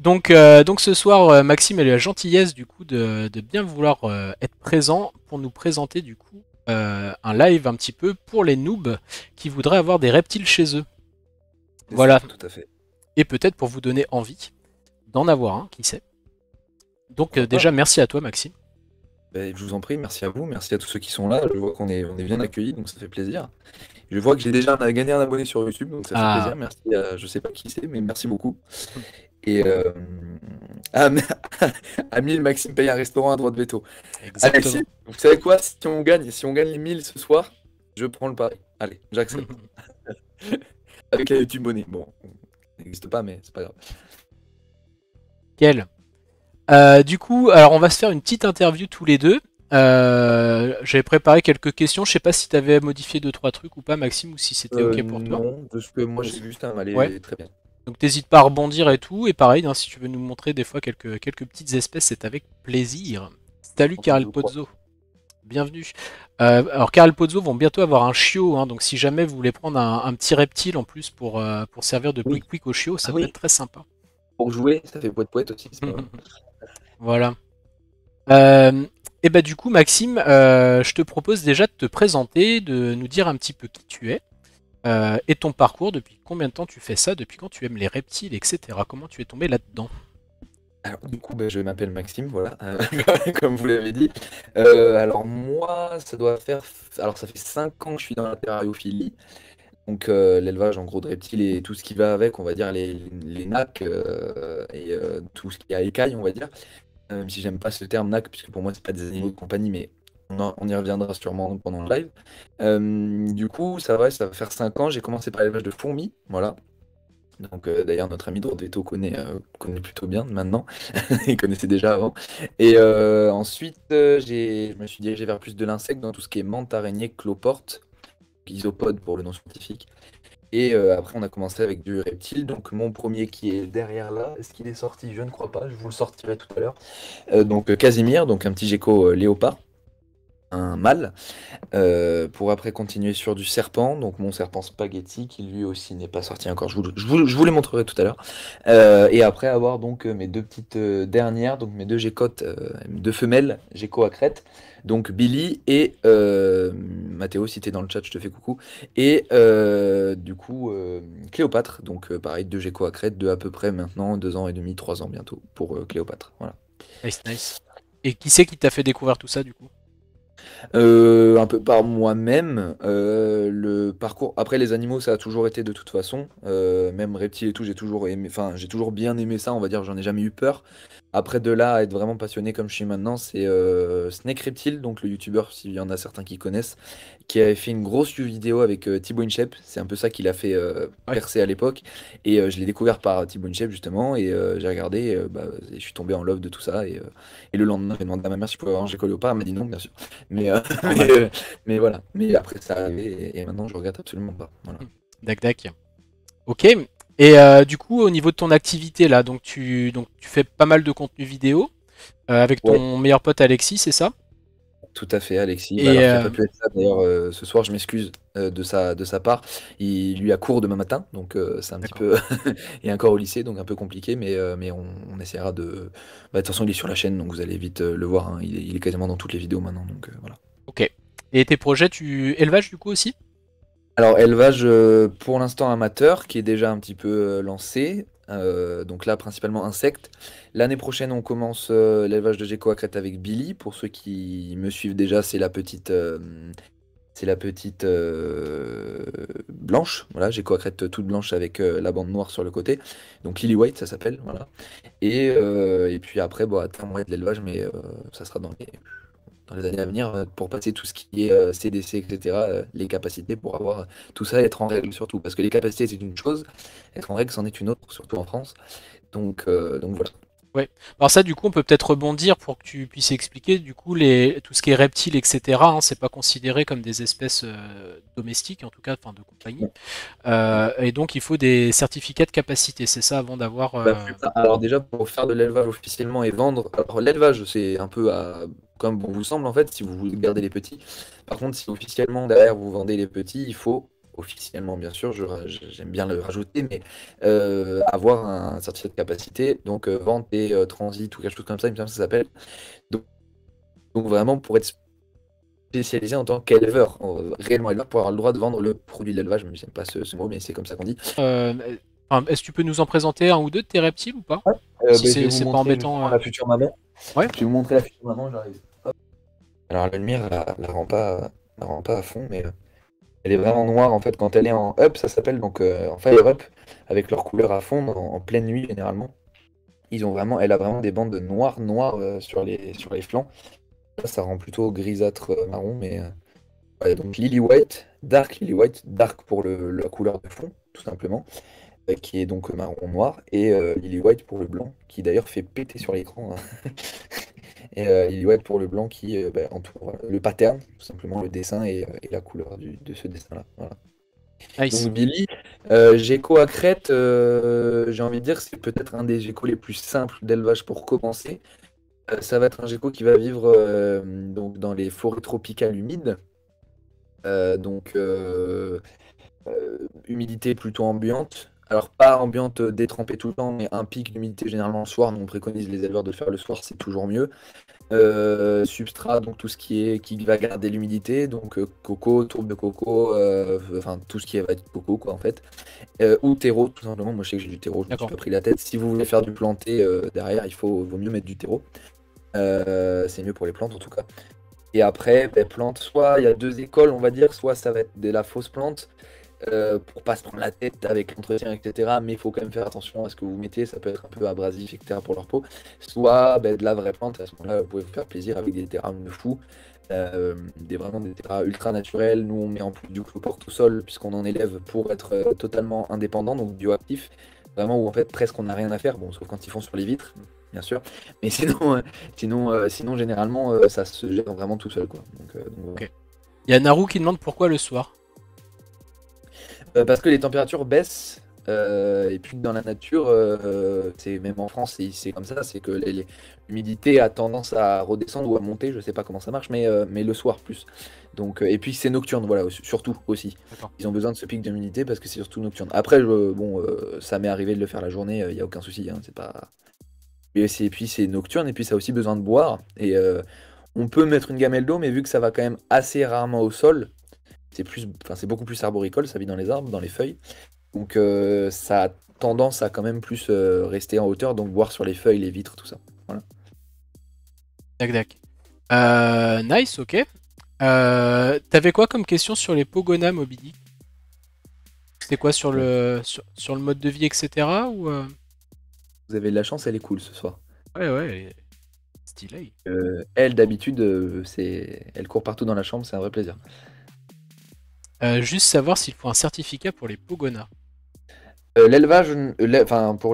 Donc ce soir, Maxime a eu la gentillesse du coup de bien vouloir être présent pour nous présenter du coup un live un petit peu pour les noobs qui voudraient avoir des reptiles chez eux. C'est ça, Voilà. tout à fait. Et peut-être pour vous donner envie d'en avoir un, qui sait. Donc Pourquoi déjà pas? merci à toi Maxime. Ben, je vous en prie, merci à vous, merci à tous ceux qui sont là. Je vois qu'on est bien accueillis, donc ça fait plaisir. Je vois que j'ai déjà gagné un abonné sur YouTube, donc ça fait Ah, plaisir. Merci à, je sais pas qui c'est, mais merci beaucoup. Et ah, mais- à 1000, Maxime paye un restaurant à droit de veto. Alexis, exactement. vous savez quoi? Si on gagne les 1000 ce soir, je prends le pari. Allez, j'accepte. Avec la YouTube Money. Bon, ça n'existe pas, mais c'est pas grave. Quel. Du coup, alors on va se faire une petite interview tous les deux. J'avais préparé quelques questions. Je sais pas si tu avais modifié deux trois trucs ou pas, Maxime, ou si c'était ok pour toi. Non, de ce que moi j'ai vu, ça Ouais. m'allait très bien. Donc t'hésites pas à rebondir et tout. Et pareil, hein, si tu veux nous montrer des fois quelques petites espèces, c'est avec plaisir. Salut Karel Je crois. Pozzo, bienvenue. Alors Karel Pozzo vont bientôt avoir un chiot, hein, donc si jamais vous voulez prendre un petit reptile en plus pour servir de Oui. quick quick au chiot, Ah ça peut être oui, très sympa. pour jouer, ça fait poète poète aussi, c'est pas mal. Voilà. Et bah du coup Maxime, je te propose déjà de te présenter, de nous dire un petit peu qui tu es et ton parcours, depuis combien de temps tu fais ça, depuis quand tu aimes les reptiles, etc. Comment tu es tombé là-dedans? Alors du coup, bah, je m'appelle Maxime, voilà, comme vous l'avez dit. Alors moi, ça doit faire... Alors ça fait 5 ans que je suis dans la terrariophilie. Donc l'élevage en gros de reptiles et tout ce qui va avec, on va dire les nacs et tout ce qui est à écailles, on va dire. Même si j'aime pas ce terme nac, puisque pour moi c'est pas des animaux de compagnie, mais on y reviendra sûrement pendant le live. Du coup, ça va faire 5 ans, j'ai commencé par l'élevage de fourmis, voilà. Donc d'ailleurs notre ami Drodetto connaît plutôt bien maintenant, il connaissait déjà avant. Et ensuite, je me suis dirigé vers plus de l'insecte dans tout ce qui est menthe, araignée, cloporte, isopode pour le nom scientifique. Et après, on a commencé avec du reptile. Donc, mon premier qui est derrière là, est-ce qu'il est sorti? Je ne crois pas. Je vous le sortirai tout à l'heure. Donc, Casimir, donc un petit gecko léopard, un mâle. Pour après continuer sur du serpent. Donc, mon serpent spaghetti, qui lui aussi n'est pas sorti encore. Je vous les montrerai tout à l'heure. Et après, avoir donc mes deux petites dernières, donc mes deux gécottes, deux femelles, gecko à crête. Donc Billy et Mathéo, si t'es dans le chat, je te fais coucou. Et du coup, Cléopâtre, donc pareil, deux geckos à crête, deux à peu près maintenant, 2 ans et demi, 3 ans bientôt pour Cléopâtre. Voilà. Nice, nice. Et qui c'est qui t'a fait découvrir tout ça du coup? Un peu par moi-même, le parcours. Après, les animaux, ça a toujours été de toute façon. Même reptiles et tout, j'ai toujours aimé. Enfin, j'ai toujours bien aimé ça. On va dire, j'en ai jamais eu peur. Après, de là à être vraiment passionné comme je suis maintenant, c'est Snake Reptile, donc le youtubeur, s'il y en a certains qui connaissent, qui avait fait une grosse vidéo avec Thibaut InShape. C'est un peu ça qui l'a fait Ouais. percer à l'époque. Et je l'ai découvert par Thibaut InShape justement. Et j'ai regardé. Et je suis tombé en love de tout ça. Et le lendemain, j'ai demandé à ma mère si je pouvais avoir un gecko léopard. Elle m'a dit non, bien sûr. Mais, mais, Normal. mais voilà. Mais après, ça arrivé et maintenant, je regrette absolument pas. Voilà. Dac dac. Ok. Et du coup, au niveau de ton activité là, donc tu fais pas mal de contenu vidéo avec Ouais, ton meilleur pote Alexis, c'est ça? tout à fait, Alexis. Bah, Et alors qu'il n'a pas pu être là, d'ailleurs, ce soir, je m'excuse de sa part. Il lui a cours demain matin, donc c'est un petit d'accord. peu. Il est encore au lycée, donc un peu compliqué, mais on essaiera de. Bah, de toute façon, il est sur la chaîne, donc vous allez vite le voir, hein. Il est quasiment dans toutes les vidéos maintenant, donc voilà. Ok. Et tes projets, élevage du coup aussi? Alors, élevage pour l'instant amateur, qui est déjà un petit peu lancé. Donc là, principalement insectes. L'année prochaine, on commence l'élevage de gecko à crête avec Billy. Pour ceux qui me suivent déjà, c'est la petite blanche. Voilà, gecko à crête toute blanche avec la bande noire sur le côté. Donc Lily White, ça s'appelle. Voilà. Et puis après, bon, à terme, on va de l'élevage, mais ça sera dans les années à venir, pour passer tout ce qui est CDC, etc., les capacités pour avoir tout ça et être en règle surtout. Parce que les capacités, c'est une chose, être en règle, c'en est une autre, surtout en France. Donc voilà. Ouais. Alors ça, du coup, on peut peut-être rebondir pour que tu puisses expliquer, du coup, tout ce qui est reptiles, etc., hein, c'est pas considéré comme des espèces domestiques, en tout cas, enfin, de compagnie. Et donc, il faut des certificats de capacité, c'est ça, avant d'avoir... Bah, c'est ça. Alors déjà, pour faire de l'élevage officiellement et vendre, alors l'élevage, c'est un peu comme bon vous semble en fait, si vous voulez garder les petits. Par contre, si officiellement derrière vous vendez les petits, il faut officiellement bien sûr, j'aime bien le rajouter, mais avoir un certificat de capacité, donc vente et transit ou quelque chose comme ça, il me semble que ça s'appelle. Donc, donc vraiment pour être spécialisé en tant qu'éleveur, réellement éleveur, pour avoir le droit de vendre le produit de l'élevage, même si j'aime pas ce mot, mais c'est comme ça qu'on dit. Est-ce que tu peux nous en présenter un ou deux de tes reptiles ou pas? Ouais. Si Je vais vous c'est pas montrer embêtant. justement la future maman. Ouais. Je vais vous montrer la future maman, j'arrive. Hop. Alors la lumière la rend pas à fond, mais elle est vraiment noire en fait quand elle est en up, ça s'appelle donc en fire up, avec leur couleur à fond en pleine nuit généralement. Elle a vraiment des bandes noires sur les flancs. Ça rend plutôt grisâtre marron, mais ouais, donc Lily White, dark pour la couleur de fond, tout simplement, qui est donc marron noir, et Lily White pour le blanc, qui d'ailleurs fait péter sur l'écran, hein. Et Lily White pour le blanc qui entoure le pattern, tout simplement le dessin et la couleur de ce dessin-là. Voilà. Nice. Donc Billy, gecko à crête, j'ai envie de dire c'est peut-être un des geckos les plus simples d'élevage pour commencer. Ça va être un gecko qui va vivre donc dans les forêts tropicales humides. Donc humidité plutôt ambiante. Alors pas ambiante détrempée tout le temps, mais un pic d'humidité généralement le soir. Donc on préconise les éleveurs de le faire le soir, c'est toujours mieux. Substrat, donc tout ce qui va garder l'humidité, donc coco, tourbe de coco, enfin tout ce qui va être coco quoi en fait. Ou terreau, tout simplement. Moi je sais que j'ai du terreau, je me suis pas pris la tête. Si vous voulez faire du planté derrière, vaut mieux mettre du terreau. C'est mieux pour les plantes en tout cas. Et après, plante, soit il y a deux écoles, on va dire, soit ça va être de la fausse plante, pour pas se prendre la tête avec l'entretien, etc. Mais il faut quand même faire attention à ce que vous mettez, ça peut être un peu abrasif, etc. pour leur peau. Soit de la vraie plante, à ce moment-là, vous pouvez vous faire plaisir avec des terrains de fou, vraiment des terrains ultra naturels. Nous, on met en plus du cloporte au sol, puisqu'on en élève pour être totalement indépendant, donc bioactif. Vraiment où en fait presque on n'a rien à faire, bon, sauf quand ils font sur les vitres, bien sûr. Mais sinon généralement, ça se gère vraiment tout seul, quoi. Donc, voilà. Ok. Il y a Naru qui demande pourquoi le soir. Parce que les températures baissent, et puis dans la nature, c'est même en France, c'est comme ça, c'est que l'humidité a tendance à redescendre ou à monter, je sais pas comment ça marche, mais le soir plus. Donc, et puis c'est nocturne, voilà, surtout aussi. Ils ont besoin de ce pic d'humidité parce que c'est surtout nocturne. Après, ça m'est arrivé de le faire la journée, il n'y a aucun souci, hein, c'est pas. Et puis c'est nocturne, et puis ça a aussi besoin de boire. Et on peut mettre une gamelle d'eau, mais vu que ça va quand même assez rarement au sol, c'est beaucoup plus arboricole, ça vit dans les arbres, dans les feuilles. Donc ça a tendance à quand même plus rester en hauteur, donc boire sur les feuilles, les vitres, tout ça. Voilà. Dac. Nice, ok. T'avais quoi comme question sur les Pogona Moby Dick? C'était quoi sur le mode de vie, etc. ou Vous avez de la chance, elle est cool ce soir. Ouais, elle est stylée. Elle, d'habitude, elle court partout dans la chambre, c'est un vrai plaisir. Juste savoir s'il faut un certificat pour les Pogona. Pour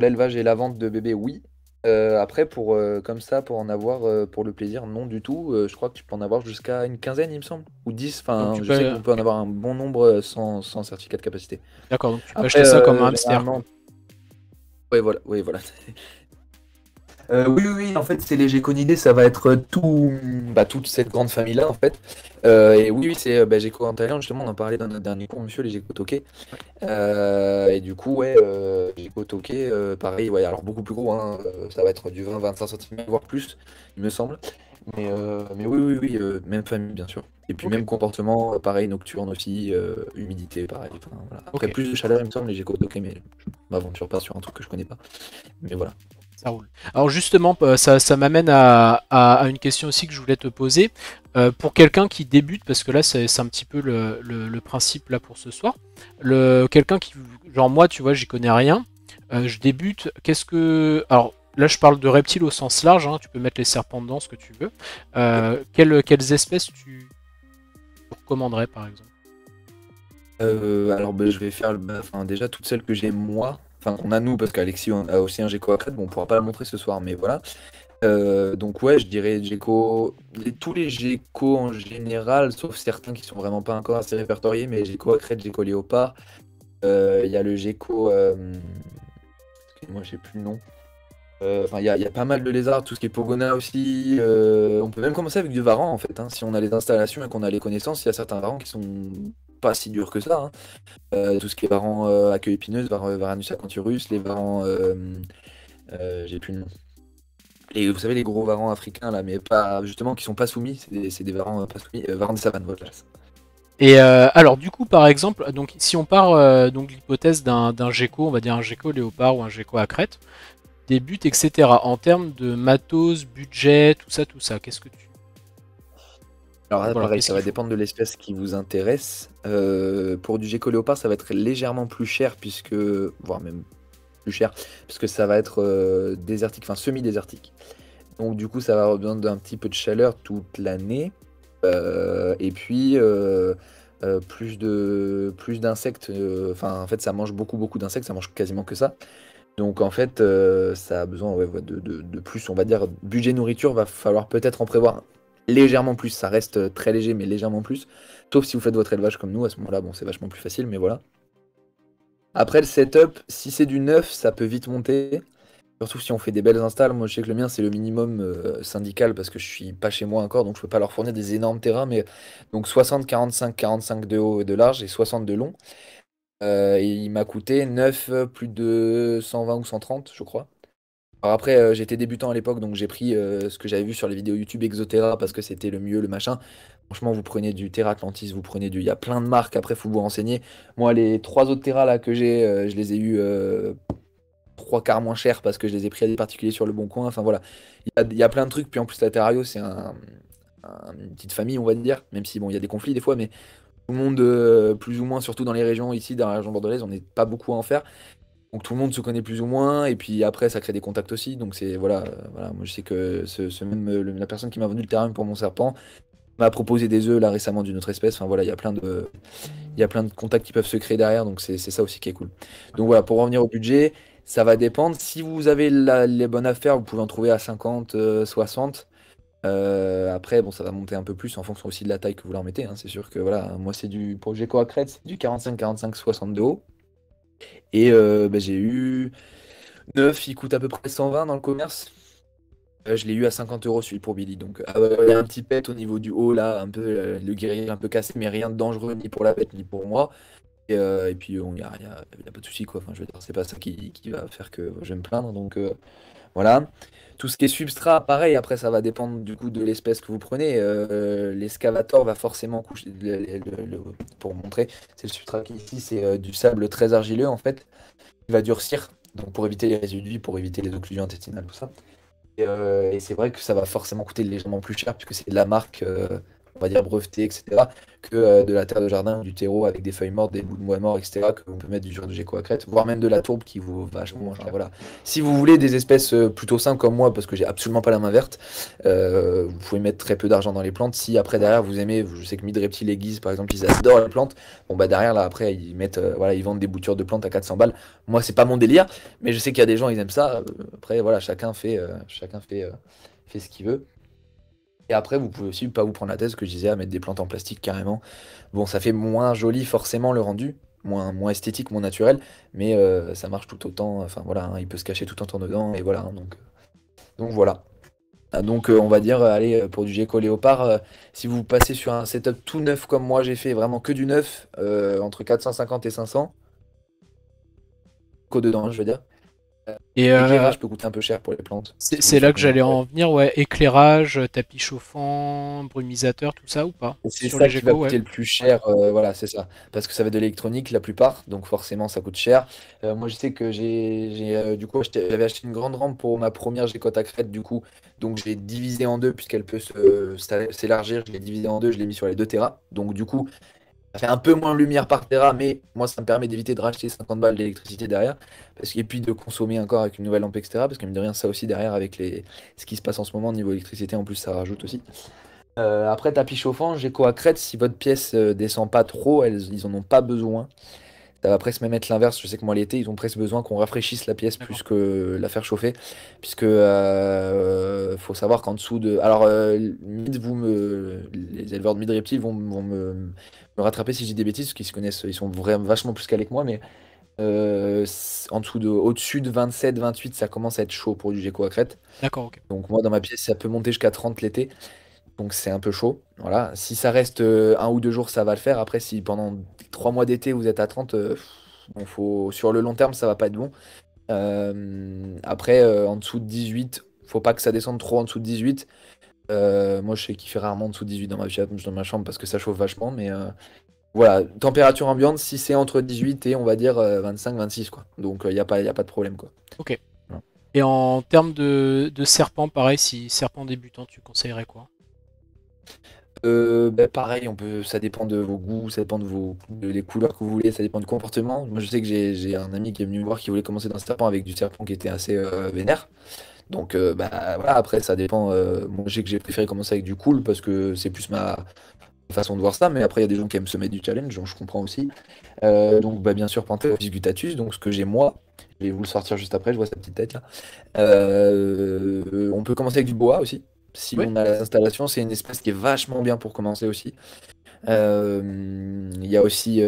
l'élevage et la vente de bébés, oui. Après, comme ça, pour en avoir pour le plaisir, non du tout. Je crois que tu peux en avoir jusqu'à une quinzaine, il me semble, ou 10. Enfin, je sais qu'on peut en avoir un bon nombre sans certificat de capacité. D'accord, donc tu peux acheter ça comme un hamster. Oui, voilà. Oui, en fait, c'est les Géconidés, ça va être toute cette grande famille-là, en fait. Et oui, c'est Gecko en Thaïlande, justement, on en parlait dans notre dernier cours, monsieur, les Gecko Toké. Et du coup, ouais, Gecko Toké, pareil, ouais, alors beaucoup plus gros, hein, ça va être du 20-25 cm, voire plus, il me semble. Mais oui, même famille, bien sûr. Et puis même comportement, pareil, nocturne aussi, humidité, pareil. Enfin, voilà. Après, plus de chaleur, il me semble, les Gecko Toké, mais je m'aventure pas sur un truc que je connais pas. Mais voilà. Ça roule. Alors justement, ça m'amène à une question aussi que je voulais te poser. Pour quelqu'un qui débute, parce que là c'est un petit peu le principe là pour ce soir, quelqu'un qui, genre moi tu vois, j'y connais rien, je débute, Alors là je parle de reptiles au sens large, hein, tu peux mettre les serpents dedans, ce que tu veux. Quelles espèces tu recommanderais par exemple? Alors je vais faire déjà toutes celles que j'ai moi. Enfin, on a nous, parce qu'Alexis a aussi un gecko à crête, bon, on pourra pas le montrer ce soir, mais voilà. Donc ouais, je dirais tous les geckos en général, sauf certains qui sont vraiment pas encore assez répertoriés, mais gecko à crête, gecko léopard. Il y a le gecko... excusez-moi, je sais plus le nom. Enfin, il y a pas mal de lézards, tout ce qui est pogona aussi. On peut même commencer avec du varan, en fait, hein, si on a les installations et qu'on a les connaissances, il y a certains varans qui sont pas si dur que ça, hein. Tout ce qui est varans à queue épineuse, Varanus acanthurus, les varans, j'ai plus le nom. Vous savez, les gros varans africains, là, mais pas, justement, qui sont pas soumis, c'est des varans pas soumis, varans de savane, voilà. Et alors du coup par exemple, donc si on part donc de l'hypothèse d'un gecko, on va dire un gecko léopard ou un gecko à crête, des buts etc. En termes de matos, budget, tout ça, qu'est-ce que tu... Alors là, Voilà, pareil, qu'est-ce ça qu'il va faut? dépendre de l'espèce qui vous intéresse. Pour du gecko léopard, ça va être légèrement plus cher, voire même plus cher, puisque ça va être désertique, enfin semi-désertique. Donc du coup, ça va avoir besoin d'un petit peu de chaleur toute l'année. Et puis, plus d'insectes. Enfin, en fait, ça mange beaucoup d'insectes, ça mange quasiment que ça. Donc en fait, ça a besoin de plus, on va dire, budget nourriture, va falloir peut-être en prévoir légèrement plus. Ça reste très léger, mais légèrement plus. Sauf si vous faites votre élevage comme nous, à ce moment-là, bon, c'est vachement plus facile, mais voilà. Après, le setup, si c'est du neuf, ça peut vite monter. Surtout si on fait des belles installs. Moi, je sais que le mien, c'est le minimum syndical parce que je suis pas chez moi encore, donc je peux pas leur fournir des énormes terrains. Mais donc 60, 45, 45 de haut et de large et 60 de long. Et il m'a coûté 9, plus de 120 ou 130, je crois. Alors après, j'étais débutant à l'époque, donc j'ai pris ce que j'avais vu sur les vidéos YouTube Exoterra parce que c'était le mieux, le machin. Franchement, vous prenez du Terra Atlantis, vous prenez du. Il y a plein de marques, après, faut vous renseigner. Moi, les 3 autres Terra là que j'ai, je les ai eu 3 quarts moins cher parce que je les ai pris à des particuliers sur le bon coin. Enfin voilà, il y a plein de trucs. Puis en plus, la Terrario, c'est une petite famille, on va dire, même si bon, il y a des conflits des fois, mais tout le monde, plus ou moins, surtout dans les régions ici, dans la région bordelaise, on n'est pas beaucoup à en faire. Donc tout le monde se connaît plus ou moins, et puis après ça crée des contacts aussi. Donc c'est voilà, voilà. Moi je sais que la personne qui m'a vendu le terrain pour mon serpent m'a proposé des œufs là récemment d'une autre espèce. Enfin voilà, il y a plein de contacts qui peuvent se créer derrière, donc c'est ça aussi qui est cool. Donc voilà, pour revenir au budget, ça va dépendre. Si vous avez les bonnes affaires, vous pouvez en trouver à 50, 60. Après, bon, ça va monter un peu plus en fonction aussi de la taille que vous leur mettez, hein. C'est sûr que voilà, moi c'est pour le gecko à crête, c'est du 45, 45, 60 de haut. Et bah, j'ai eu 9, il coûte à peu près 120 dans le commerce. Je l'ai eu à 50 euros celui pour Billy. Donc il y a un petit pet au niveau du haut là, un peu le guerrier un peu cassé, mais rien de dangereux ni pour la bête ni pour moi. Et puis il n'y a pas de souci quoi. Enfin, je veux dire, c'est pas ça qui va faire que je vais me plaindre. Donc voilà. Tout ce qui est substrat, pareil, après ça va dépendre du coup de l'espèce que vous prenez. L'escavator va forcément coucher, pour montrer, c'est le substrat qui ici, c'est du sable très argileux en fait. Il va durcir, donc pour éviter les résidus, pour éviter les occlusions intestinales, tout ça. Et c'est vrai que ça va forcément coûter légèrement plus cher puisque c'est de la marque, on va dire brevetée, etc., que de la terre de jardin ou du terreau avec des feuilles mortes, des bouts de bois morts, etc., que on peut mettre du genre de gecko à crête, voire même de la tourbe qui vaut vachement moins cher. Voilà. Si vous voulez des espèces plutôt simples comme moi, parce que j'ai absolument pas la main verte, vous pouvez mettre très peu d'argent dans les plantes. Si après derrière vous aimez, je sais que Mid Reptile et Guise par exemple, ils adorent les plantes. Bon bah derrière là après ils mettent, voilà, ils vendent des boutures de plantes à 400 balles. Moi c'est pas mon délire. Mais je sais qu'il y a des gens, ils aiment ça. Après, voilà, chacun fait ce qu'il veut. Et après, vous pouvez aussi pas vous prendre la tête, ce que je disais, à mettre des plantes en plastique carrément. Bon, ça fait moins joli forcément le rendu, moins esthétique, moins naturel, mais ça marche tout autant. Enfin voilà, hein, il peut se cacher tout en temps dedans, et voilà, hein, donc voilà. Ah, donc on va dire, allez, pour du gecko léopard, si vous passez sur un setup tout neuf comme moi j'ai fait, vraiment que du neuf, entre 450 et 500, qu'au-dedans, je veux dire. Et L'éclairage peut coûter un peu cher pour les plantes, si vous c'est les là faites que maison. j'allais en venir, ouais. Éclairage, tapis chauffant, brumisateur, tout ça ou pas? C'est Sur les ça qui va geckos, ouais. coûter le plus cher, voilà, c'est ça. Parce que ça va être de l'électronique la plupart, donc forcément ça coûte cher. Moi je sais que du coup j'avais acheté une grande rampe pour ma première gécotte à crête du coup, donc je l'ai divisée en deux puisqu'elle peut s'élargir, je l'ai divisée en deux, je l'ai mis sur les 2 terras. Donc du coup ça fait un peu moins de lumière par Tera, mais moi, ça me permet d'éviter de racheter 50 balles d'électricité derrière. Et puis de consommer encore avec une nouvelle lampe, etc. Parce que mine de rien, ça aussi derrière, avec ce qui se passe en ce moment au niveau électricité, en plus, ça rajoute aussi. Après, tapis chauffant, Géco à crête, si votre pièce descend pas trop, ils en ont pas besoin. Ça va presque même être l'inverse. Je sais que moi, l'été, ils ont presque besoin qu'on rafraîchisse la pièce D'accord. plus que la faire chauffer. Puisque faut savoir qu'en dessous de. Alors, les éleveurs de mid reptiles vont me rattraper si je dis des bêtises, parce qu'ils se connaissent, ils sont vraiment vachement plus calés que moi. Mais au-dessus de 27, 28, ça commence à être chaud pour du gecko à crête. D'accord, ok. Donc, moi, dans ma pièce, ça peut monter jusqu'à 30 l'été. Donc c'est un peu chaud. Voilà. Si ça reste 1 ou 2 jours, ça va le faire. Après, si pendant 3 mois d'été vous êtes à 30, bon, sur le long terme, ça va pas être bon. Après, en dessous de 18, faut pas que ça descende trop en dessous de 18. Moi, je sais qu'il fait rarement en dessous de 18 dans ma chambre parce que ça chauffe vachement. Mais voilà, température ambiante, si c'est entre 18 et on va dire 25-26, quoi. Donc il y a pas de problème, quoi. Ok. Voilà. Et en termes de serpent, pareil, si serpent débutant, tu conseillerais quoi? Bah, pareil, ça dépend de vos goûts, ça dépend des couleurs que vous voulez, ça dépend du comportement. Moi, je sais que j'ai un ami qui est venu me voir qui voulait commencer dans le serpent avec du serpent qui était assez vénère. Donc, bah voilà, après, ça dépend. Moi, je sais que j'ai préféré commencer avec du cool parce que c'est plus ma façon de voir ça. Mais après, il y a des gens qui aiment se mettre du challenge, donc je comprends aussi. Donc, bah, bien sûr, Panthéophis gutatus, donc ce que j'ai moi. Je vais vous le sortir juste après, je vois sa petite tête là. On peut commencer avec du boa aussi. Si Oui. on a l'installation, c'est une espèce qui est vachement bien pour commencer aussi. Il y a aussi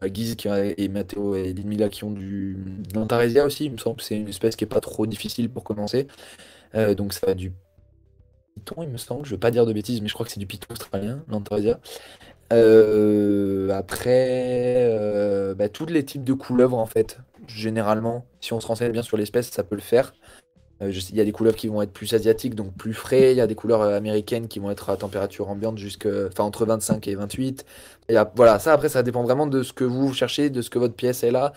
Guise et Matteo et Lidmila qui ont de l'Antaresia aussi. Il me semble que c'est une espèce qui est pas trop difficile pour commencer. Donc ça va du python, il me semble. Je veux pas dire de bêtises, mais je crois que c'est du python australien, l'Antaresia. Après, tous les types de couleuvres en fait. Généralement, si on se renseigne bien sur l'espèce, ça peut le faire. Il y a des couleurs qui vont être plus asiatiques, donc plus frais. Il y a des couleurs américaines qui vont être à température ambiante enfin, entre 25 et 28. Voilà, ça après, ça dépend vraiment de ce que vous cherchez, de ce que votre pièce est là,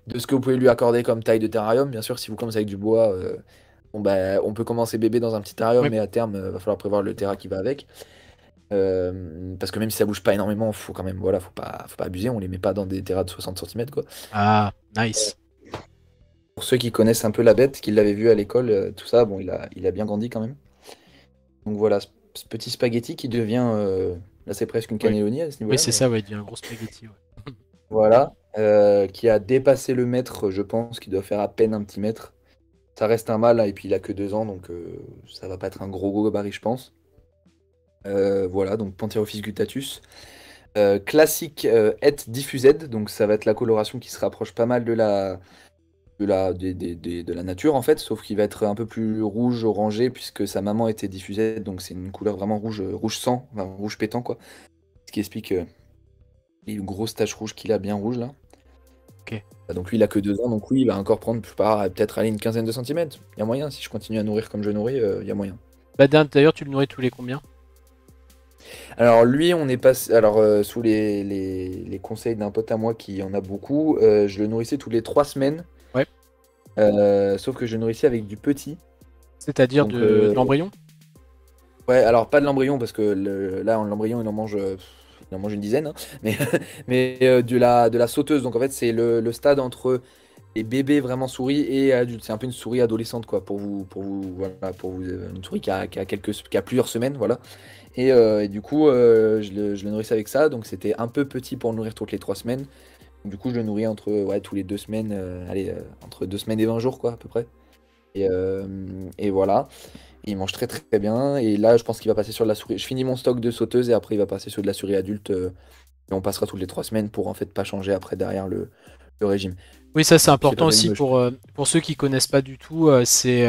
de ce que vous pouvez lui accorder comme taille de terrarium. Bien sûr, si vous commencez avec du bois, bon, bah, on peut commencer bébé dans un petit terrarium, Oui. mais à terme, va falloir prévoir le terra qui va avec. Parce que même si ça bouge pas énormément, faut quand même, voilà, faut pas abuser. On les met pas dans des terras de 60 centimètres, quoi. Ah, nice. Pour ceux qui connaissent un peu la bête, qui l'avaient vu à l'école, tout ça, bon, il a bien grandi quand même. Donc voilà, ce petit spaghetti qui devient, là c'est presque une Oui. cannelloni à ce Oui, niveau-là, c'est mais ça, ouais, il devient un gros spaghetti. Ouais. voilà, qui a dépassé le mètre, je pense, qui doit faire à peine un petit mètre. Ça reste un mâle, hein, et puis il a que 2 ans, donc ça va pas être un gros gabarit, je pense. Voilà, donc Pantherophis gutatus. Classique Het diffused, donc ça va être la coloration qui se rapproche pas mal de la nature en fait, sauf qu'il va être un peu plus rouge orangé puisque sa maman était diffusée, donc c'est une couleur vraiment rouge, rouge sang, enfin, rouge pétant quoi. Ce qui explique les grosses taches rouges qu'il a bien rouges là. Ok. Donc lui il a que 2 ans, donc oui il va encore prendre peut-être aller une quinzaine de centimètres. Il y a moyen, si je continue à nourrir comme je nourris, il y a moyen. Bah, d'ailleurs, tu le nourris tous les combien? Alors lui on est passé, alors sous les conseils d'un pote à moi qui en a beaucoup, je le nourrissais tous les 3 semaines, Ouais. sauf que je le nourrissais avec du petit. C'est-à-dire Donc, de l'embryon? ouais, alors pas de l'embryon parce que là, l'embryon, il en mange une dizaine, hein. Mais, mais de la sauteuse. Donc en fait, c'est le stade entre les bébés vraiment souris et adultes. C'est un peu une souris adolescente, quoi, voilà, une souris qui a plusieurs semaines, voilà. Et du coup, je le nourrissais avec ça. Donc c'était un peu petit pour le nourrir toutes les 3 semaines. Du coup, je le nourris ouais, tous les 2 semaines, allez, entre 2 semaines et 20 jours, quoi, à peu près. Et voilà. Il mange très très bien. Et là, je pense qu'il va passer sur de la souris. Je finis mon stock de sauteuses et après, il va passer sur de la souris adulte. Et on passera toutes les 3 semaines pour en fait pas changer après derrière le régime. Oui, ça c'est C'est le important aussi régime. pour ceux qui connaissent pas du tout. C'est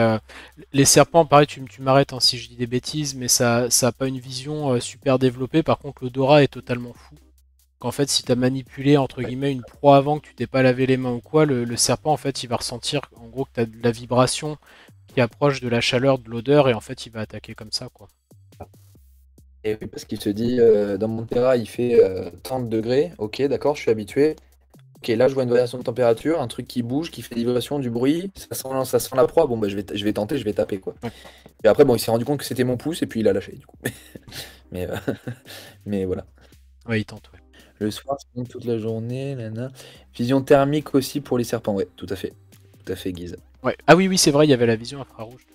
les serpents, pareil, tu m'arrêtes hein, si je dis des bêtises, mais ça a pas une vision super développée. Par contre, l'odorat est totalement fou. Qu'en fait, si tu as manipulé entre Ouais. guillemets une proie avant, que tu t'es pas lavé les mains ou quoi, le serpent en fait il va ressentir en gros que tu as de la vibration qui approche de la chaleur, de l'odeur, et en fait il va attaquer comme ça quoi. Et oui, parce qu'il se dit, dans mon terrain, il fait 30 degrés. Ok, d'accord, je suis habitué. Ok, là, je vois une variation de température, un truc qui bouge, qui fait des vibrations, du bruit. Ça sent la proie. Bon, bah, je vais tenter, je vais taper, quoi. Ouais, Et après, bon, il s'est rendu compte que c'était mon pouce et puis il a lâché, du coup. Mais, mais voilà. ouais il tente, ouais. Le soir, sinon, toute la journée, nana. Vision thermique aussi pour les serpents, ouais, tout à fait. Tout à fait, Guise. Ouais. Ah oui, oui, c'est vrai, il y avait la vision infrarouge.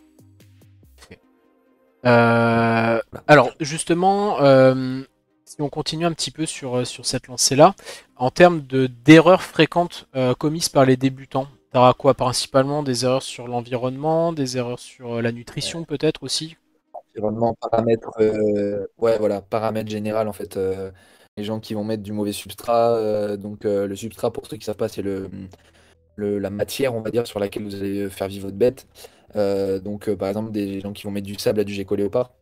Voilà. Alors justement, si on continue un petit peu sur cette lancée-là, en termes d'erreurs fréquentes commises par les débutants, t'auras quoi principalement? Des erreurs sur l'environnement, des erreurs sur la nutrition peut-être aussi? Environnement, paramètres, ouais, voilà, paramètres général en fait. Les gens qui vont mettre du mauvais substrat. Donc, le substrat, pour ceux qui ne savent pas, c'est la matière, on va dire, sur laquelle vous allez faire vivre votre bête. Donc, par exemple, des gens qui vont mettre du sable à du gecko léopard.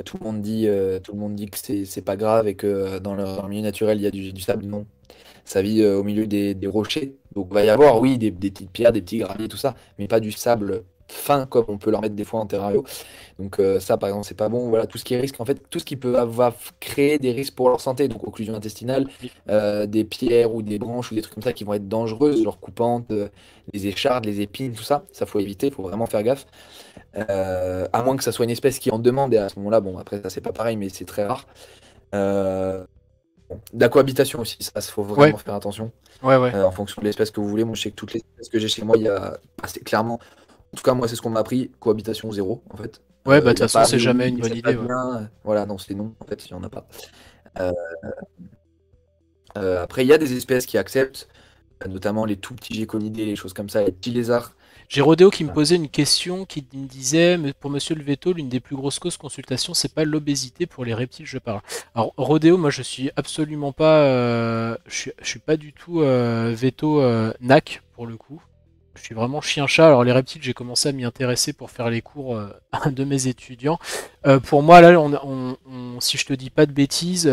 Tout le monde dit que c'est pas grave et que dans leur milieu naturel, il y a du sable. Non. Ça vit au milieu des rochers. Donc, il va y avoir, oui, des petites pierres, des petits graviers, tout ça, mais pas du sable fin comme on peut leur mettre des fois en terrario. Donc, ça, par exemple, c'est pas bon. Voilà, tout ce qui est risque, en fait, tout ce qui peut avoir créer des risques pour leur santé, donc occlusion intestinale, Oui. des pierres ou des branches ou des trucs comme ça qui vont être dangereuses, genre coupantes, les échardes, les épines, tout ça, ça faut éviter, faut vraiment faire gaffe. À moins que ça soit une espèce qui en demande, et à ce moment-là, bon, après, ça c'est pas pareil, mais c'est très rare. Euh, la cohabitation aussi, ça, faut Ouais, vraiment faire attention ouais. en fonction de l'espèce que vous voulez. Moi, je sais que toutes les espèces que j'ai chez moi, il y a assez clairement, en tout cas, moi, c'est ce qu'on m'a appris, cohabitation zéro, en fait. Ouais, bah Il de toute n'y a façon, pas c'est mais jamais oui, une mais bonne ça idée, passe ouais. bien. Voilà, non, c'est non, en fait, il n'y en a pas. Euh, Après, il y a des espèces qui acceptent, notamment les tout petits géconidés, les choses comme ça, les petits lézards. J'ai Rodéo qui me Ah, posait une question qui me disait, mais pour Monsieur le Veto, l'une des plus grosses causes consultation, c'est pas l'obésité pour les reptiles, je parle. Alors Rodéo, moi je suis absolument pas, je suis pas du tout Veto NAC pour le coup. Je suis vraiment chien-chat. Alors les reptiles, j'ai commencé à m'y intéresser pour faire les cours de mes étudiants. Pour moi, là, si je te dis pas de bêtises,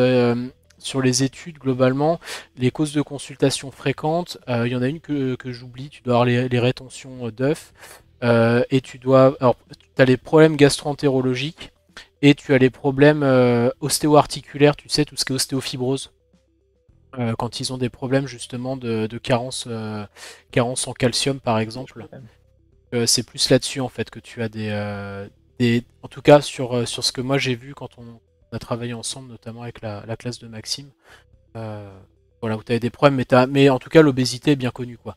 sur les études globalement, les causes de consultation fréquentes, il y en a une que j'oublie. Tu dois avoir les rétentions d'œufs et tu dois. Alors, tu as les problèmes gastro-entérologiques et tu as les problèmes ostéo-articulaires. Tu sais tout ce qui est ostéofibrose. Quand ils ont des problèmes justement de carence, carence en calcium par je exemple. crois même. C'est plus là-dessus en fait que tu as en tout cas sur ce que moi j'ai vu quand on a travaillé ensemble, notamment avec la classe de Maxime. euh, voilà, où tu avais des problèmes, mais en tout cas l'obésité est bien connue quoi.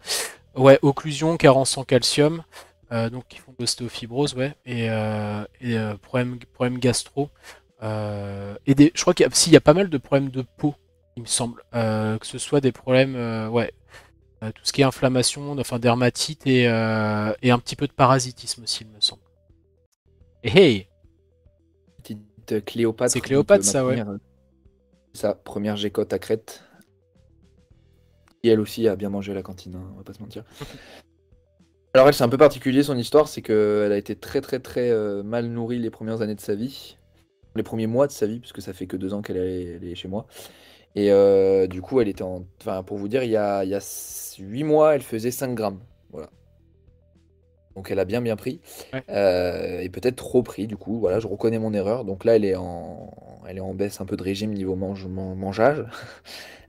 Ouais, occlusion, carence en calcium, donc qui font de l'ostéofibrose, ouais, et problème gastro. Je crois qu'il y a pas mal de problèmes de peau, il me semble, que ce soit des problèmes, ouais, tout ce qui est inflammation, enfin dermatite et un petit peu de parasitisme aussi, il me semble. Et hey, Petite c'est Cléopâtre, donc Cléopâtre ma ça, ouais. première gécotte à Crète. Et elle aussi a bien mangé à la cantine, hein, on va pas se mentir. Alors elle, c'est un peu particulier son histoire, c'est qu'elle a été très très très mal nourrie les premières années de sa vie, les premiers mois de sa vie, puisque ça fait que 2 ans elle est chez moi. Et du coup, elle était en... Enfin, pour vous dire, il y a 8 mois, elle faisait 5 grammes. Voilà. Donc elle a bien bien pris. Ouais. Et peut-être trop pris, du coup. Voilà, je reconnais mon erreur. Donc là, elle est en baisse un peu de régime niveau mangeage.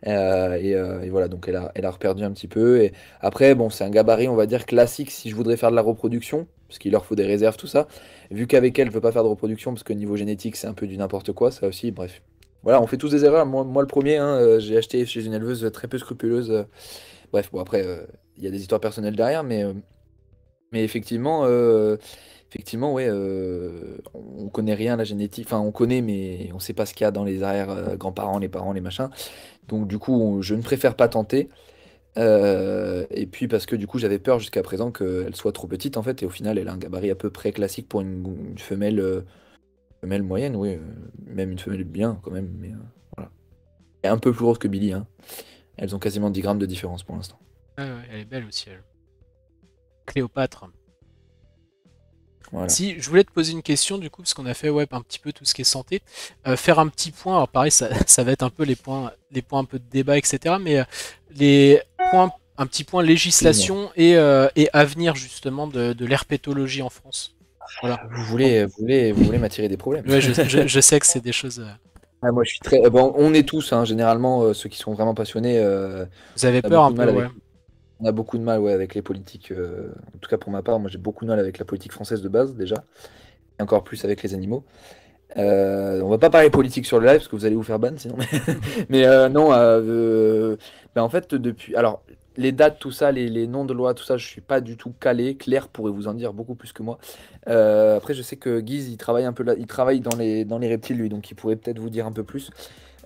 Et voilà, donc elle a reperdu un petit peu. Et après, bon, c'est un gabarit, on va dire, classique si je voudrais faire de la reproduction, parce qu'il leur faut des réserves, tout ça. Vu qu'avec elle, je veux pas faire de reproduction, parce que niveau génétique, c'est un peu du n'importe quoi, ça aussi, bref. Voilà, on fait tous des erreurs. Moi le premier, hein, j'ai acheté chez une éleveuse très peu scrupuleuse. Bref, bon, après, il y a des histoires personnelles derrière, mais effectivement, ouais, on connaît rien à la génétique. Enfin, on connaît, mais on sait pas ce qu'il y a dans les arrière-grands-parents, les parents, les machins. Donc du coup, je ne préfère pas tenter. Et puis parce que du coup, j'avais peur jusqu'à présent qu'elle soit trop petite en fait. Et au final, elle a un gabarit à peu près classique pour une femelle moyenne, oui. Même une femelle bien quand même. Mais voilà. Et un peu plus grosse que Billy, hein. Elles ont quasiment 10 grammes de différence pour l'instant. Ouais, elle est belle aussi, elle. Cléopâtre. Voilà. Si, je voulais te poser une question du coup, parce qu'on a fait ouais, un petit peu tout ce qui est santé. Faire un petit point, alors pareil, ça va être un peu les points un peu de débat, etc. Mais les points, un petit point Excuse-moi. législation et avenir justement de l'herpétologie en France. Voilà. Vous voulez m'attirer des problèmes. Ouais, je sais que c'est des choses. Ah, moi, je suis très. Bon, on est tous, hein, généralement, ceux qui sont vraiment passionnés, Vous avez on a peur beaucoup un de peu, mal ouais. on a beaucoup de mal, ouais, avec les politiques. En tout cas, pour ma part, moi, j'ai beaucoup de mal avec la politique française de base, déjà, et encore plus avec les animaux. On va pas parler politique sur le live parce que vous allez vous faire ban sinon. Mais non, ben, en fait, depuis. Alors, les dates, tout ça, les noms de loi, tout ça, je suis pas du tout calé. Claire pourrait vous en dire beaucoup plus que moi. Après, je sais que Guise, il travaille un peu là, il travaille dans les reptiles, lui, donc il pourrait peut-être vous dire un peu plus.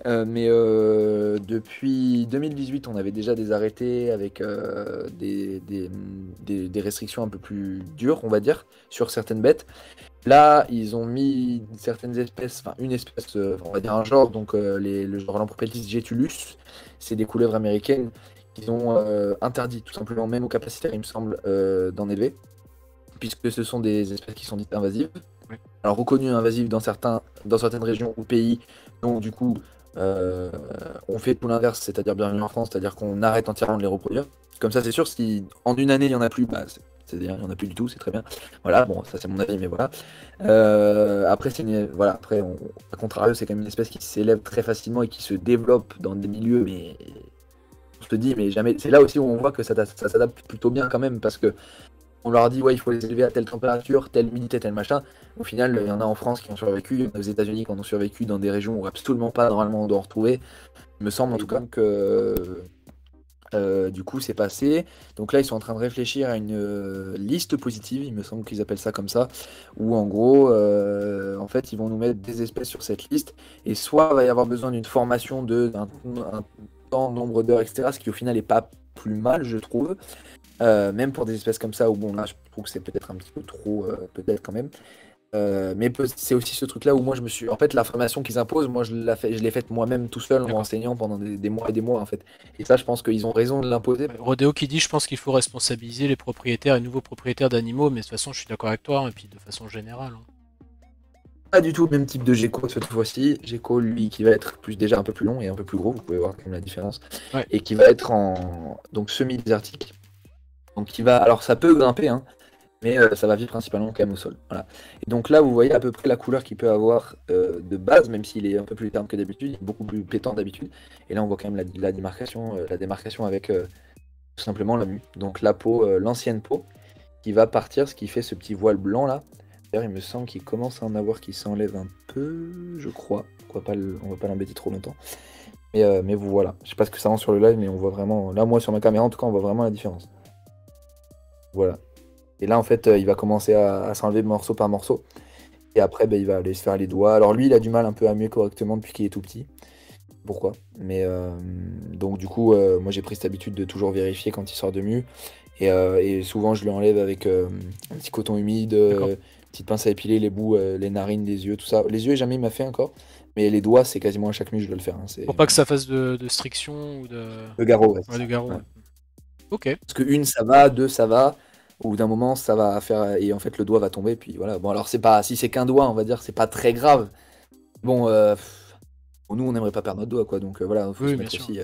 Mais depuis 2018, on avait déjà des arrêtés avec des restrictions un peu plus dures, on va dire, sur certaines bêtes. Là, ils ont mis certaines espèces, enfin une espèce, on va dire un genre, donc le genre Lampropeltis jetulus, c'est des couleuvres américaines qu'ils ont interdit tout simplement, même aux capacitaires, il me semble, d'en élever, puisque ce sont des espèces qui sont dites invasives. Ouais. alors reconnus invasifs dans certaines régions ou pays. Donc du coup, euh, on fait tout l'inverse, c'est-à-dire bienvenue en France, c'est-à-dire qu'on arrête entièrement de les reproduire. Comme ça, c'est sûr, si en une année il n'y en a plus, bah, c'est-à-dire il n'y en a plus du tout, c'est très bien. Voilà, bon, ça c'est mon avis, mais voilà. Après, voilà, après, à contrario, c'est quand même une espèce qui s'élève très facilement et qui se développe dans des milieux, mais on se dit, mais jamais. C'est là aussi où on voit que ça s'adapte plutôt bien quand même, parce que on leur dit, ouais, il faut les élever à telle température, telle humidité, tel machin. Au final, il y en a en France qui ont survécu, il y en a aux États-Unis qui en ont survécu dans des régions où absolument pas normalement on doit en retrouver. Il me semble en tout cas que du coup c'est passé. Donc là, ils sont en train de réfléchir à une liste positive, il me semble qu'ils appellent ça comme ça, où en gros, en fait, ils vont nous mettre des espèces sur cette liste, et soit il va y avoir besoin d'une formation d'un temps, nombre d'heures, etc. Ce qui au final est pas plus mal, je trouve. Même pour des espèces comme ça, où bon, là, je trouve que c'est peut-être un petit peu trop, peut-être quand même. Mais c'est aussi ce truc-là où moi, je me suis. En fait, la formation qu'ils imposent, moi, je l'ai faite moi-même tout seul en D'accord. enseignant pendant des mois et des mois, en fait. Et ça, je pense qu'ils ont raison de l'imposer. Rodéo qui dit, je pense qu'il faut responsabiliser les propriétaires et nouveaux propriétaires d'animaux, mais de toute façon, je suis d'accord avec toi, hein, et puis de façon générale, hein. Pas du tout le même type de gecko cette fois-ci. Gecko, lui, qui va être déjà un peu plus long et un peu plus gros, vous pouvez voir quand même la différence. Ouais. Et qui va être en donc semi-désertique. Donc, qui va. Alors, ça peut grimper, hein. Mais ça va vivre principalement quand même au sol. Voilà. Et donc là, vous voyez à peu près la couleur qu'il peut avoir de base, même s'il est un peu plus terne que d'habitude, il est beaucoup plus pétant d'habitude. Et là, on voit quand même la démarcation avec tout simplement la mue. Donc la peau, l'ancienne peau, qui va partir, ce qui fait ce petit voile blanc là. D'ailleurs, il me semble qu'il commence à en avoir qui s'enlève un peu, je crois. On va pas l'embêter trop longtemps. Mais vous voilà. Je sais pas ce que ça rend sur le live, mais on voit vraiment. Là, moi sur ma caméra, en tout cas, on voit vraiment la différence. Voilà. Et là, en fait, il va commencer à s'enlever morceau par morceau. Et après, ben, il va aller se faire les doigts. Alors lui, il a du mal un peu à muer correctement depuis qu'il est tout petit. Pourquoi? Mais donc du coup, moi j'ai pris cette habitude de toujours vérifier quand il sort de mue. Et souvent, je lui enlève avec un petit coton humide, D'accord. petite pince à épiler les bouts, les narines, les yeux, tout ça. Les yeux, jamais il m'a fait encore. Mais les doigts, c'est quasiment à chaque mue, je dois le faire, hein. Pour pas que ça fasse de striction ou de... Le garrot, ouais, c'est Ouais, de ça. garrot, Ouais. ouais. Ok. Parce que une, ça va, deux, ça va. Au bout d'un moment, ça va faire. Et en fait, le doigt va tomber. Puis voilà. Bon, alors, c'est pas. Si c'est qu'un doigt, on va dire, c'est pas très grave. Bon, nous, on n'aimerait pas perdre notre doigt, quoi. Donc voilà, il faut Oui, se bien mettre sûr. aussi.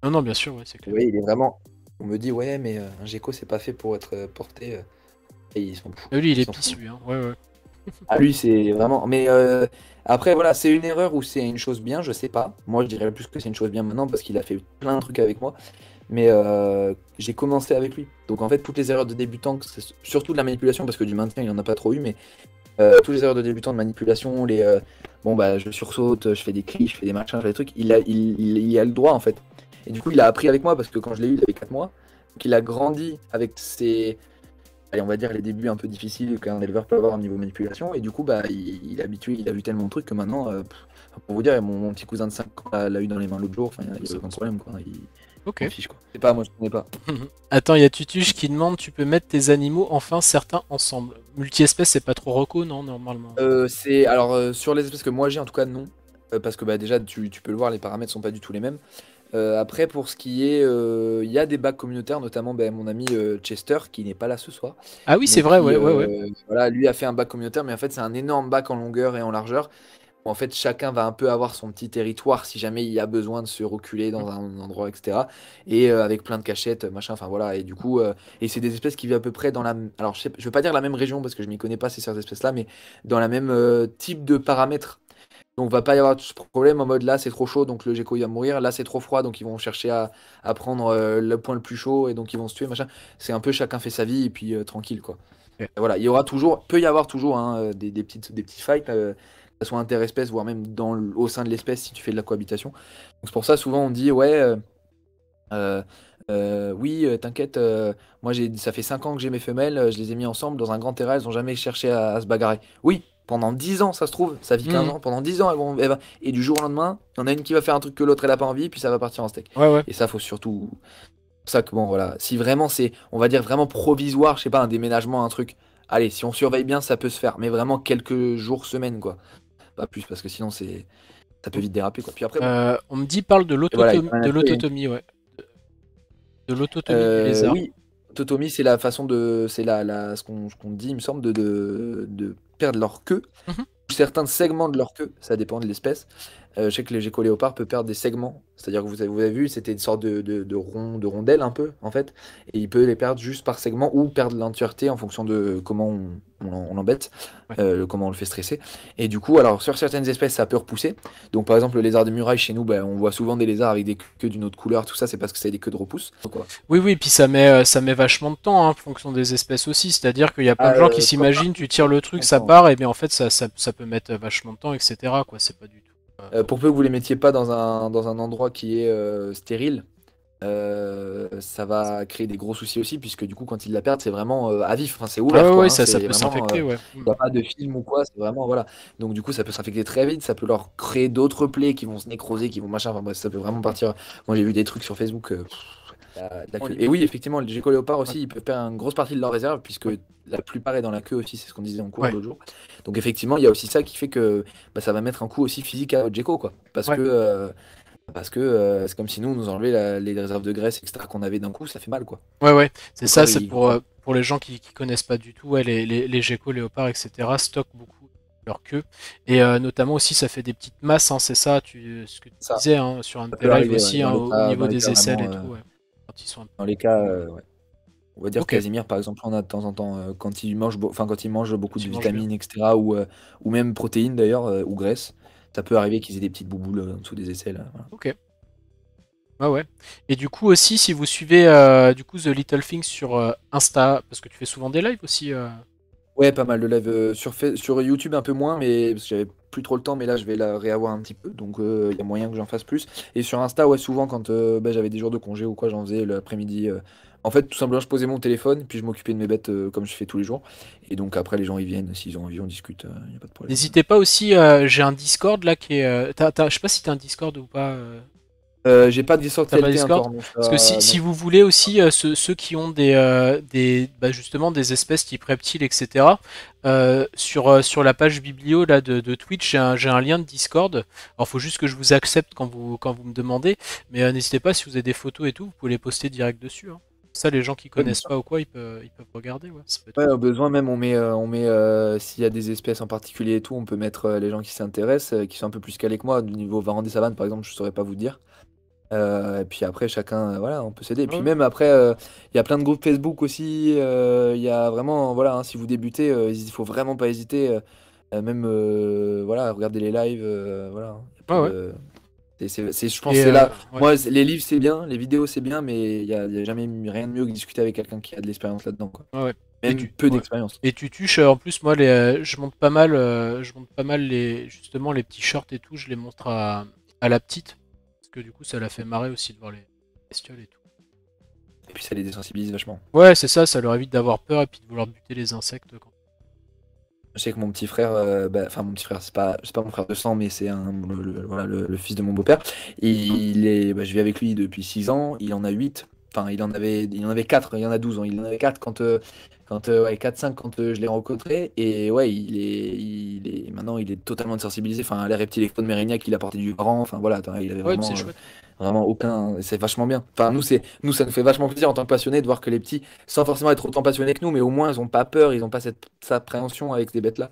Non, non, bien sûr, ouais, c'est clair. Oui, il est vraiment. On me dit, ouais, mais un gecko, c'est pas fait pour être porté. Et ils sont fous. Ah, lui, il Ils est sont fous. pissu, hein. Ouais, ouais. Ah, lui, c'est vraiment. Mais après, voilà, c'est une erreur ou c'est une chose bien, je sais pas. Moi, je dirais plus que c'est une chose bien maintenant parce qu'il a fait plein de trucs avec moi. Mais j'ai commencé avec lui. Donc en fait, toutes les erreurs de débutant, surtout de la manipulation, parce que du maintien, il n'y en a pas trop eu, mais toutes les erreurs de débutant de manipulation, bon bah je sursaute, je fais des cris, je fais des machins, je fais des trucs, il a le droit en fait. Et du coup, il a appris avec moi, parce que quand je l'ai eu, il avait 4 mois. Donc il a grandi avec ses, allez, on va dire les débuts un peu difficiles qu'un éleveur peut avoir au niveau manipulation. Et du coup, bah il est habitué, il a vu tellement de trucs que maintenant, pour vous dire, mon petit cousin de 5 ans l'a eu dans les mains l'autre jour, enfin, il n'y a aucun problème, quoi. Il Ok. s'en fiche, quoi. C'est pas, moi je connais pas. Attends, il y a Tutuche qui demande, tu peux mettre tes animaux enfin certains ensemble. Multi-espèces, c'est pas trop reco, non, normalement. Sur les espèces que moi j'ai, en tout cas non. Parce que bah, déjà tu peux le voir, les paramètres sont pas du tout les mêmes. Après, pour ce qui est, il y a des bacs communautaires, notamment ben, mon ami Chester qui n'est pas là ce soir, Ah oui, c'est mais vrai, qui ouais, ouais, ouais. voilà, lui a fait un bac communautaire, mais en fait c'est un énorme bac en longueur et en largeur. En fait, chacun va un peu avoir son petit territoire si jamais il y a besoin de se reculer Mm. dans un endroit, etc. Et avec plein de cachettes, machin, enfin voilà. Et du coup, et c'est des espèces qui vivent à peu près dans la. Alors, je veux pas dire la même région parce que je m'y connais pas ces espèces-là, mais dans la même type de paramètres. Donc, va pas y avoir ce problème en mode là c'est trop chaud, donc le gecko il va mourir. Là c'est trop froid, donc ils vont chercher à prendre le point le plus chaud et donc ils vont se tuer, machin. C'est un peu chacun fait sa vie et puis tranquille quoi. Ok. Voilà, il y aura toujours, peut y avoir toujours hein, des petits fights, que ce soit interespèces, voire même au sein de l'espèce si tu fais de la cohabitation. Donc c'est pour ça souvent on dit ouais, euh, oui, t'inquiète, moi ça fait 5 ans que j'ai mes femelles, je les ai mis ensemble dans un grand terrain, elles ont jamais cherché à se bagarrer. Oui, pendant 10 ans ça se trouve, ça vit 15 Mm. ans, pendant 10 ans et du jour au lendemain, il y en a une qui va faire un truc que l'autre elle a pas envie, puis ça va partir en steak. Ouais, ouais. Et ça faut surtout. C'est pour ça que bon voilà, si vraiment c'est, on va dire vraiment provisoire, je sais pas, un déménagement, un truc, allez, si on surveille bien, ça peut se faire, mais vraiment quelques jours, semaines quoi. Pas plus, parce que sinon ça peut vite déraper quoi. Puis après, bon, On me dit, parle de et voilà, l'autotomie, ouais. De l'autotomie du lézard. oui. Totomie, c'est la façon de. C'est ce qu'on dit, il me semble, de perdre leur queue. Mhm. Certains segments de leur queue, ça dépend de l'espèce. Je sais que les géco-léopards peuvent perdre des segments. C'est-à-dire que vous avez vu, c'était une sorte de rondelle un peu, en fait. Et il peut les perdre juste par segment ou perdre l'entièreté en fonction de comment on l'embête, Ouais. comment on le fait stresser. Et du coup, alors sur certaines espèces, ça peut repousser. Donc par exemple, le lézard de muraille, chez nous, on voit souvent des lézards avec des queues d'une autre couleur. Tout ça, c'est parce que c'est des queues de repousse. Quoi. Oui, oui, puis ça met vachement de temps hein, en fonction des espèces aussi. C'est-à-dire qu'il y a plein Ah, de gens qui Copper, s'imaginent, tu tires le truc, ça longtemps. part, et bien en fait ça peut mettre vachement de temps, etc. quoi. C'est pas du tout. Pour peu que vous les mettiez pas dans un endroit qui est stérile, ça va créer des gros soucis aussi, puisque du coup, quand ils la perdent, c'est vraiment à vif, enfin, c'est Ah ouvert, ouais, quoi. ouais, Hein, ça c'est peut vraiment, s'infecter, ouais. il n'y a pas de film ou quoi, c'est vraiment, voilà. Donc, du coup, ça peut s'infecter très vite, ça peut leur créer d'autres plaies qui vont se nécroser, qui vont machin, enfin, bref, ça peut vraiment partir. Moi, j'ai vu des trucs sur Facebook. La queue. Et oui, effectivement, les geckos léopards Ouais. aussi, ils peuvent perdre une grosse partie de leur réserve, puisque Ouais. la plupart est dans la queue aussi, c'est ce qu'on disait en cours Ouais. l'autre jour. Donc, effectivement, il y a aussi ça qui fait que ça va mettre un coup aussi physique à votre gecko, quoi. Ouais. Parce que c'est comme si nous, on nous enlevait les réserves de graisse, etc., qu'on avait d'un coup, ça fait mal, quoi. Ouais, ouais, c'est Le ça, corps, c'est il comprend. pour les gens qui connaissent pas du tout, ouais, les geckos, léopards, etc. stockent beaucoup leur queue. Et notamment aussi, ça fait des petites masses, hein, c'est ça, ce que tu Ça, disais hein, sur un de ça tes peut lives arriver, ouais, aussi, hein, au dans niveau les des cas aisselles et vraiment, tout, ouais, quand ils sont un peu... dans les cas, ouais. On va dire Ok, Casimir, par exemple, on a de temps en temps, quand il mange beaucoup de tu manges bien. vitamines, etc., ou même protéines d'ailleurs, ou graisse, ça peut arriver qu'ils aient des petites bouboules en dessous des aisselles. Voilà. Ok, ouais, ouais. Et du coup aussi, si vous suivez du coup The Little Things sur Insta, parce que tu fais souvent des lives aussi. Ouais, pas mal de live sur YouTube, un peu moins, mais parce que j'avais plus trop le temps, mais là je vais la réavoir un petit peu, donc il y a moyen que j'en fasse plus. Et sur Insta, ouais, souvent quand j'avais des jours de congé ou quoi, j'en faisais l'après-midi. En fait, tout simplement, je posais mon téléphone, puis je m'occupais de mes bêtes comme je fais tous les jours. Et donc après, les gens ils viennent, s'ils ont envie, on discute, il n'y a pas de problème. N'hésitez pas aussi, j'ai un Discord là qui est... je sais pas si t'as un Discord ou pas. J'ai pas de Discord T'as pas qualité Discord? encore, non. Parce que si Non. vous voulez aussi, ceux qui ont justement des espèces type reptiles, etc., sur la page biblio là, de Twitch, j'ai un lien de Discord. Alors, faut juste que je vous accepte quand vous me demandez, mais n'hésitez pas, si vous avez des photos et tout, vous pouvez les poster direct dessus. Hein. Ça, les gens qui Ouais, bien connaissent sûr. pas ou quoi, ils peuvent regarder. Ouais, ça peut être Ouais, cool. au besoin même, on met s'il y a des espèces en particulier et tout, on peut mettre les gens qui s'intéressent, qui sont un peu plus calés que moi. Du niveau Varan des savanes, par exemple, je saurais pas vous dire. Et puis après, chacun, voilà, on peut s'aider. Et puis Ouais, même après, il y a plein de groupes Facebook aussi. Il y a vraiment, voilà, hein, si vous débutez, il faut vraiment pas hésiter. Même, voilà, regarder les lives, voilà. Hein. Y a ouais, pas ouais. de... je pense que Et c'est là. ouais. Moi, les livres, c'est bien, les vidéos, c'est bien, mais il y a jamais rien de mieux que discuter avec quelqu'un qui a de l'expérience là-dedans, quoi. Ouais, ouais. Et Même tu, peu ouais. d'expérience. Et tu touches, en plus, moi, je monte pas mal justement, les petits shorts et tout, je les montre à la petite. Parce que du coup, ça la fait marrer aussi de voir les bestioles et tout. Et puis ça les désensibilise vachement. Ouais, c'est ça, ça leur évite d'avoir peur et puis de vouloir buter les insectes. Je sais que mon petit frère, enfin mon petit frère, c'est pas mon frère de sang, mais c'est voilà, le fils de mon beau-père. Je vis avec lui depuis 6 ans, il en a 8. Enfin, il en avait 4, il en a 12 ans. Il en avait 4 ouais, 4-5 quand je l'ai rencontré. Et ouais, maintenant il est totalement sensibilisé. Enfin, les reptiles expo de Mérignac, il a porté du grand. Enfin voilà, il avait Ouais, c'est vraiment, chouette. vraiment aucun. C'est vachement bien. Enfin, nous, ça nous fait vachement plaisir en tant que passionnés de voir que les petits, sans forcément être autant passionnés que nous, mais au moins ils ont pas peur, ils ont pas cette appréhension avec ces bêtes-là.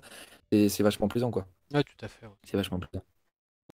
Et c'est vachement plaisant, quoi. Ouais, tout à fait. Ouais. C'est vachement plaisant.